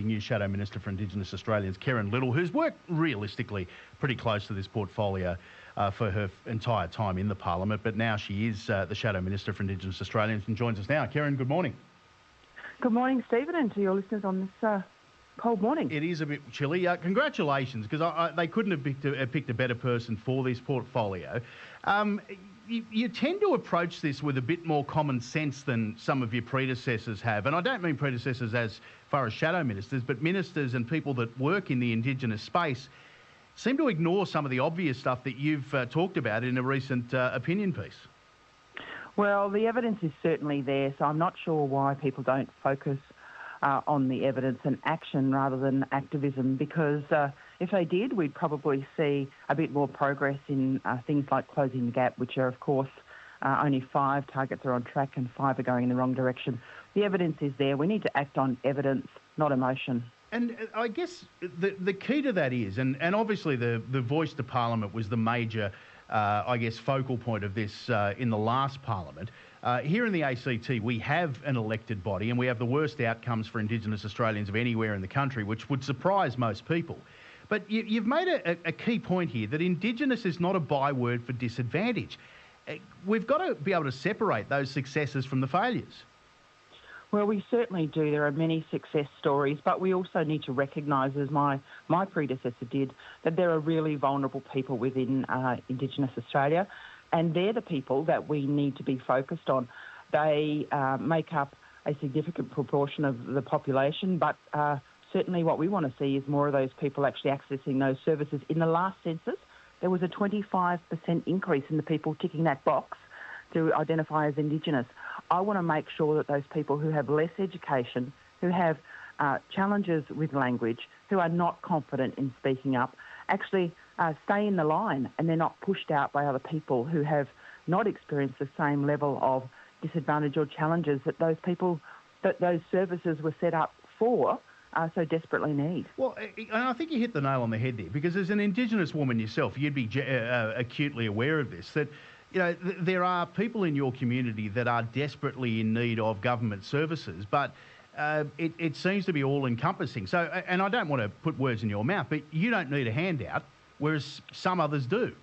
new Shadow Minister for Indigenous Australians, Kerryn Little, who's worked realistically pretty close to this portfolio for her entire time in the Parliament, but now she is the Shadow Minister for Indigenous Australians and joins us now. Kerryn, good morning. Good morning, Stephen, and to your listeners on this cold morning. It is a bit chilly. Congratulations, because they couldn't have picked a better person for this portfolio. You tend to approach this with a bit more common sense than some of your predecessors have. And I don't mean predecessors as far as shadow ministers, but ministers and people that work in the Indigenous space seem to ignore some of the obvious stuff that you've talked about in a recent opinion piece. Well, the evidence is certainly there, so I'm not sure why people don't focus on the evidence and action rather than activism, because if they did, we'd probably see a bit more progress in things like closing the gap, which are, of course, only 5 targets are on track and 5 are going in the wrong direction. The evidence is there. We need to act on evidence, not emotion. And I guess the key to that is, and obviously the voice to Parliament was the major, focal point of this in the last Parliament. Here in the ACT, we have an elected body and we have the worst outcomes for Indigenous Australians of anywhere in the country, which would surprise most people. But you've made a key point here that Indigenous is not a byword for disadvantage. We've got to be able to separate those successes from the failures. Well, we certainly do. There are many success stories, but we also need to recognise, as my predecessor did, that there are really vulnerable people within Indigenous Australia, and they're the people that we need to be focused on. They make up a significant proportion of the population, but certainly what we want to see is more of those people actually accessing those services. In the last census, there was a 25% increase in the people ticking that box to identify as Indigenous. I want to make sure that those people who have less education, who have challenges with language, who are not confident in speaking up, actually stay in the line and they're not pushed out by other people who have not experienced the same level of disadvantage or challenges that those people, that those services were set up for, so desperately need. Well, and I think you hit the nail on the head there, because as an Indigenous woman yourself, you'd be acutely aware of this, that there are people in your community that are desperately in need of government services, but it seems to be all-encompassing. So, and I don't want to put words in your mouth, but you don't need a handout, whereas some others do.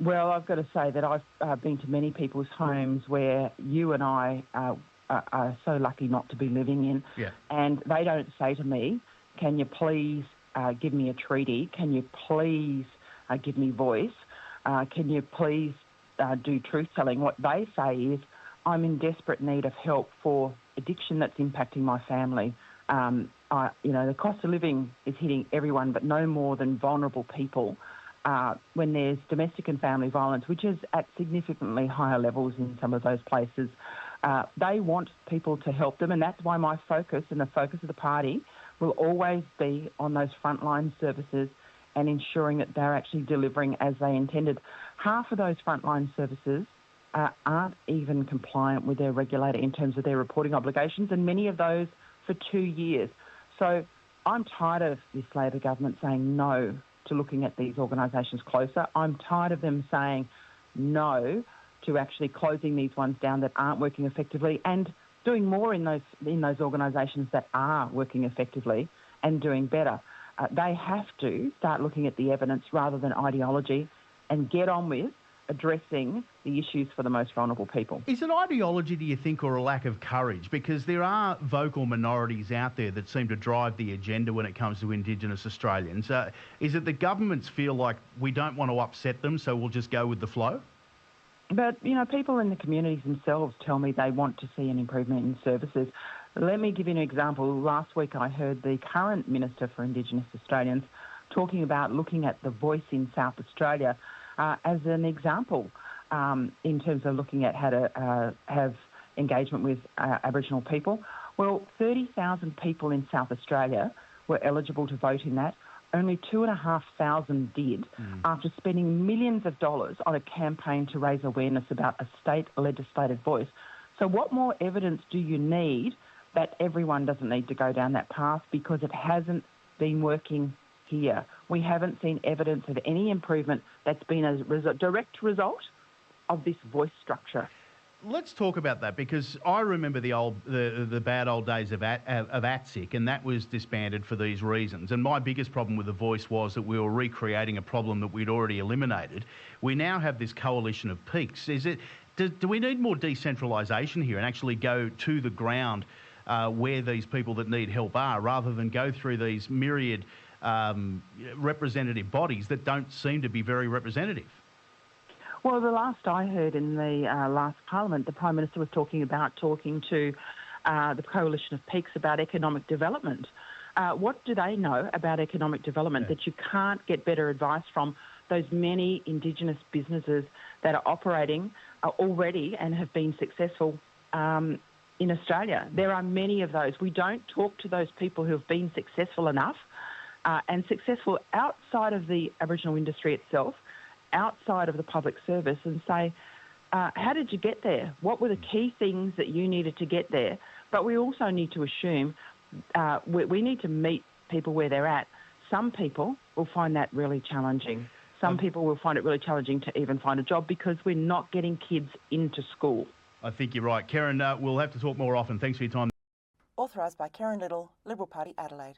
Well, I've got to say that I've been to many people's homes where you and I are so lucky not to be living in, and they don't say to me, can you please give me a treaty? Can you please give me voice? Can you please do truth-telling? What they say is, I'm in desperate need of help for addiction that's impacting my family. The cost of living is hitting everyone, but no more than vulnerable people. When there's domestic and family violence, which is at significantly higher levels in some of those places, they want people to help them, and that's why my focus and the focus of the party will always be on those frontline services and ensuring that they're actually delivering as they intended. Half of those frontline services aren't even compliant with their regulator in terms of their reporting obligations, and many of those for 2 years. So I'm tired of this Labor government saying no to looking at these organisations closer. I'm tired of them saying no to actually closing these ones down that aren't working effectively, and doing more in those organisations that are working effectively and doing better. They have to start looking at the evidence rather than ideology and get on with addressing the issues for the most vulnerable people. Is it ideology, do you think, or a lack of courage? Because there are vocal minorities out there that seem to drive the agenda when it comes to Indigenous Australians. Is it the governments feel like we don't want to upset them, so we'll just go with the flow? But, people in the communities themselves tell me they want to see an improvement in services. Let me give you an example. Last week I heard the current Minister for Indigenous Australians talking about looking at the voice in South Australia as an example in terms of looking at how to have engagement with Aboriginal people. Well, 30,000 people in South Australia were eligible to vote in that. Only 2,500 did, after spending millions of dollars on a campaign to raise awareness about a state legislative voice. So what more evidence do you need that everyone doesn't need to go down that path, because it hasn't been working here? We haven't seen evidence of any improvement that's been a direct result of this voice structure. let's talk about that, because I remember the bad old days of ATSIC, and that was disbanded for these reasons. And my biggest problem with The Voice was that we were recreating a problem that we'd already eliminated. We now have this coalition of peaks. Do we need more decentralisation here and actually go to the ground where these people that need help are, rather than go through these myriad representative bodies that don't seem to be very representative? Well, the last I heard in the last Parliament, the Prime Minister was talking to the Coalition of Peaks about economic development. What do they know about economic development that you can't get better advice from those many Indigenous businesses that are operating already and have been successful in Australia? There are many of those. We don't talk to those people who have been successful enough and successful outside of the Aboriginal industry itself, outside of the public service, and say, how did you get there? What were the key things that you needed to get there? But we also need to assume we need to meet people where they're at. Some people will find that really challenging. Some people will find it really challenging to even find a job because we're not getting kids into school. I think you're right. Karen, we'll have to talk more often. Thanks for your time. Authorised by Karen Little, Liberal Party, Adelaide.